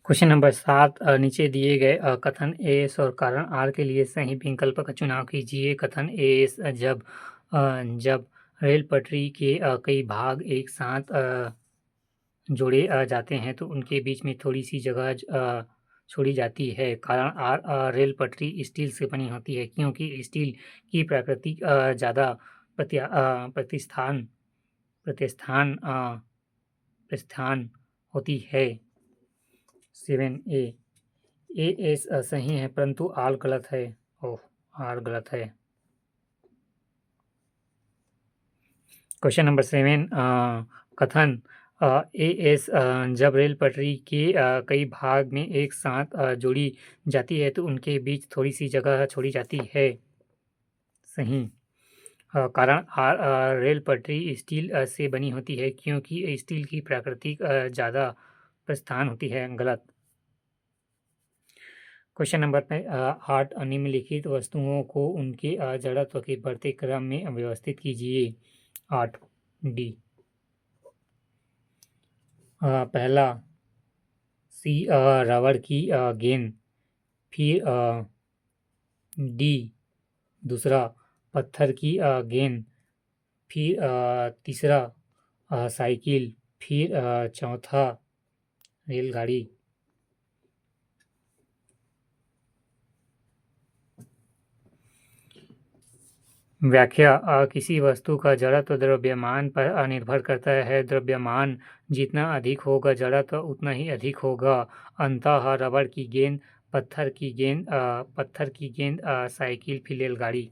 Question number 7 नीचे दिए गए कथन एस और कारण आर के लिए सही विकल्प का चुनाव कीजिए। कथन एस जब रेल पटरी के कई भाग एक साथ जोड़े जाते हैं तो उनके बीच में थोड़ी सी जगह छोड़ी जाती है। कारण आर रेल पटरी स्टील से बनी होती है क्योंकि स्टील की प्रकृति ज़्यादा प्रतिस्थान प्रतिस्थान प्रस्थान होती है। 7A ए एस सही है परंतु आर गलत है। आर गलत है। क्वेश्चन नंबर 7 कथन ए एस जब रेल पटरी के कई भाग में एक साथ जोड़ी जाती है तो उनके बीच थोड़ी सी जगह छोड़ी जाती है। सही। कारण आर रेल पटरी स्टील से बनी होती है क्योंकि स्टील की प्रकृति ज़्यादा प्रस्थान होती है। गलत। क्वेश्चन नंबर 8 निम्नलिखित वस्तुओं को उनके जड़त्व के बढ़ते क्रम में व्यवस्थित कीजिए। 8 डी। पहला सी रबड़ की गेंद। फिर डी दूसरा पत्थर की गेंद। फिर तीसरा साइकिल। फिर चौथा रेलगाड़ी। व्याख्या किसी वस्तु का जड़त्व द्रव्यमान पर निर्भर करता है। द्रव्यमान जितना अधिक होगा जड़त्व उतना ही अधिक होगा। अंततः रबड़ की गेंद, पत्थर की गेंद, साइकिल, फिर रेलगाड़ी।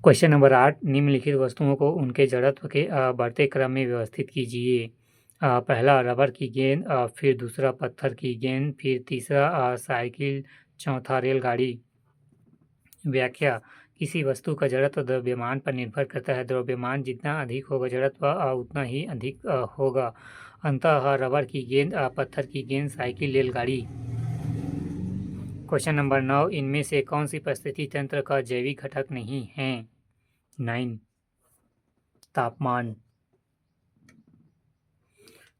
क्वेश्चन नंबर 8 निम्नलिखित वस्तुओं को उनके जड़त्व के बढ़ते क्रम में व्यवस्थित कीजिए। पहला रबड़ की गेंद, फिर दूसरा पत्थर की गेंद, फिर तीसरा साइकिल, चौथा रेलगाड़ी। व्याख्या किसी वस्तु का जड़त्व द्रव्यमान पर निर्भर करता है। द्रव्यमान जितना अधिक होगा जड़त्व उतना ही अधिक होगा। अंततः रबड़ की गेंद, पत्थर की गेंद, साइकिल, रेलगाड़ी। क्वेश्चन नंबर 9 इनमें से कौन सी परिस्थिति तंत्र का जैविक घटक नहीं है। 9 तापमान।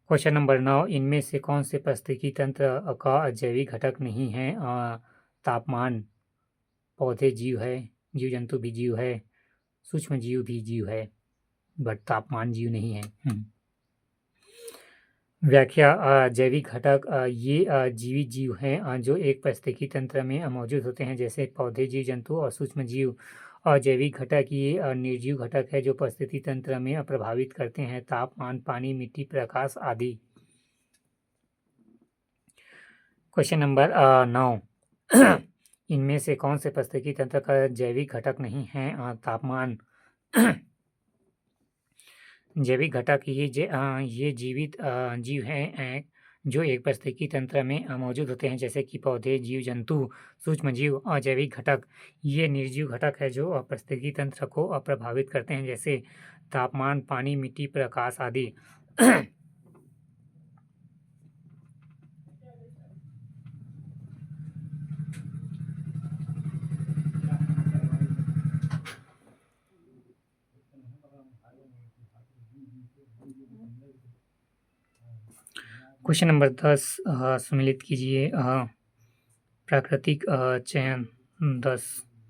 क्वेश्चन नंबर 9 इनमें से कौन से परिस्थिति तंत्र का जैविक घटक नहीं है। तापमान। पौधे जीव है, जीव जंतु भी जीव है, सूक्ष्म जीव भी जीव है, बट तापमान जीव नहीं है। व्याख्या जैविक घटक ये जीवित जीव हैं जो एक पारिस्थितिकी तंत्र में मौजूद होते हैं जैसे पौधे, जीव जंतु और सूक्ष्म जीव। जैविक घटक ये निर्जीव घटक है जो पारिस्थितिकी तंत्र में प्रभावित करते हैं। तापमान, पानी, मिट्टी, प्रकाश आदि। क्वेश्चन नंबर 9 इनमें से कौन से पारिस्थितिकी तंत्र का जैविक घटक नहीं है। तापमान। जैविक घटक ये जीवित जीव हैं जो एक पारिस्थितिकी तंत्र में मौजूद होते हैं जैसे कि पौधे, जीव जंतु, सूक्ष्म जीव। अजैविक घटक ये निर्जीव घटक है जो पारिस्थितिकी तंत्र को प्रभावित करते हैं जैसे तापमान, पानी, मिट्टी, प्रकाश आदि। क्वेश्चन नंबर 10 सम्मिलित कीजिए। प्राकृतिक चयन 10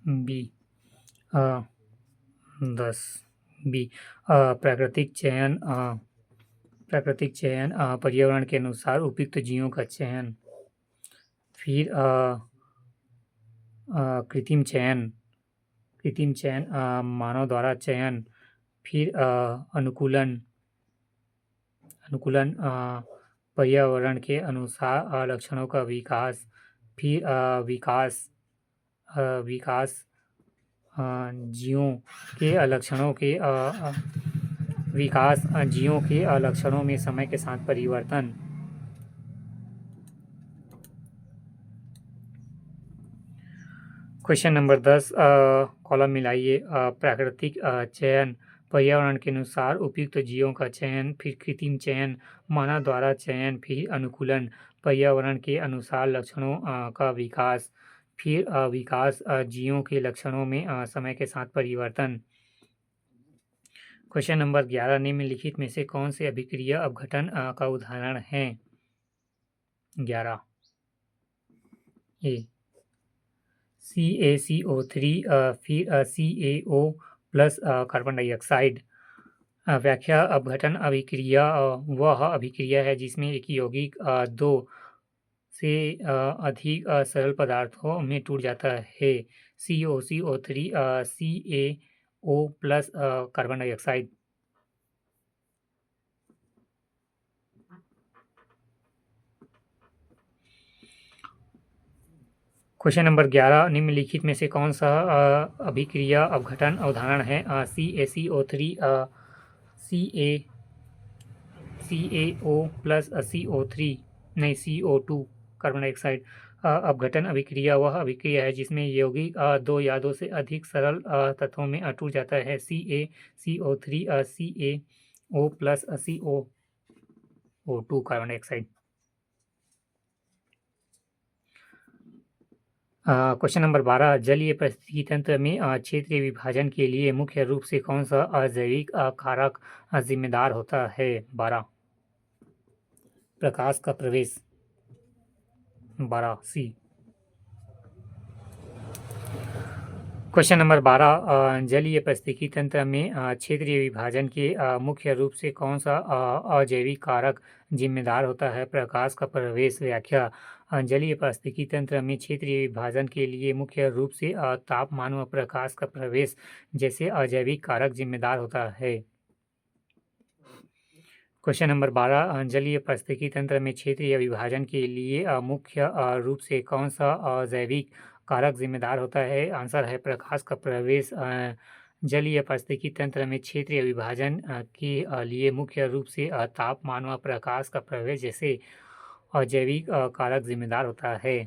बी। 10 बी प्राकृतिक चयन पर्यावरण के अनुसार उपयुक्त जीवों का चयन। फिर कृत्रिम चयन मानव द्वारा चयन। फिर अनुकूलन पर्यावरण के अनुसार लक्षणों का विकास। फिर विकास जीवों के लक्षणों के विकास जीवों के लक्षणों में समय के साथ परिवर्तन। क्वेश्चन नंबर 10 कॉलम मिलाइए। प्राकृतिक चयन पर्यावरण के अनुसार उपयुक्त जीवों का चयन। फिर कृत्रिम चयन मानव द्वारा चयन। फिर अनुकूलन पर्यावरण के अनुसार लक्षणों का विकास। फिर विकास जीवों के लक्षणों में समय के साथ परिवर्तन। क्वेश्चन नंबर 11 निम्नलिखित में से कौन से अभिक्रिया अपघटन का उदाहरण है? 11 ए CaCO3 फिर CaO प्लस कार्बन डाइऑक्साइड। व्याख्या अपघटन अभिक्रिया वह अभिक्रिया है जिसमें एक यौगिक दो से अधिक सरल पदार्थों में टूट जाता है। COCO3 CaO plus carbon dioxide. Question number 11 निम्नलिखित में से कौन सा अभिक्रिया अपघटन उदाहरण है? CaCO3 CaO प्लस CO3 नहीं CO2 कार्बन डाइऑक्साइड। अपघटन अभिक्रिया वह अभिक्रिया है जिसमें यौगिक दो या दो से अधिक सरल तत्वों में टूट जाता है। CaCO3 CaO plus CO2 carbon dioxide. Question number 12 जलीय पारिस्थितिकी तंत्र में क्षेत्रीय विभाजन के लिए मुख्य रूप से कौन सा अजैविक कारक जिम्मेदार होता है? 12 प्रकाश का प्रवेश। 12 सी। क्वेश्चन नंबर 12 जलीय पारिस्थितिकी तंत्र में क्षेत्रीय विभाजन के मुख्य रूप से कौन सा अजैविक कारक जिम्मेदार होता है? प्रकाश का प्रवेश। व्याख्या जलीय पारिस्थितिकी तंत्र में क्षेत्रीय विभाजन के लिए मुख्य रूप से तापमान व प्रकाश का प्रवेश जैसे अजैविक कारक जिम्मेदार होता है। क्वेश्चन नंबर 12 जलीय पारिस्थितिकी तंत्र में क्षेत्रीय विभाजन के लिए मुख्य रूप से कौन सा अजैविक कारक जिम्मेदार होता है? आंसर है प्रकाश का प्रवेश। जलीय पारिस्थितिकी तंत्र में क्षेत्रीय विभाजन के लिए मुख्य रूप से तापमान व प्रकाश का प्रवेश जैसे अजैविक कारक जिम्मेदार होता है।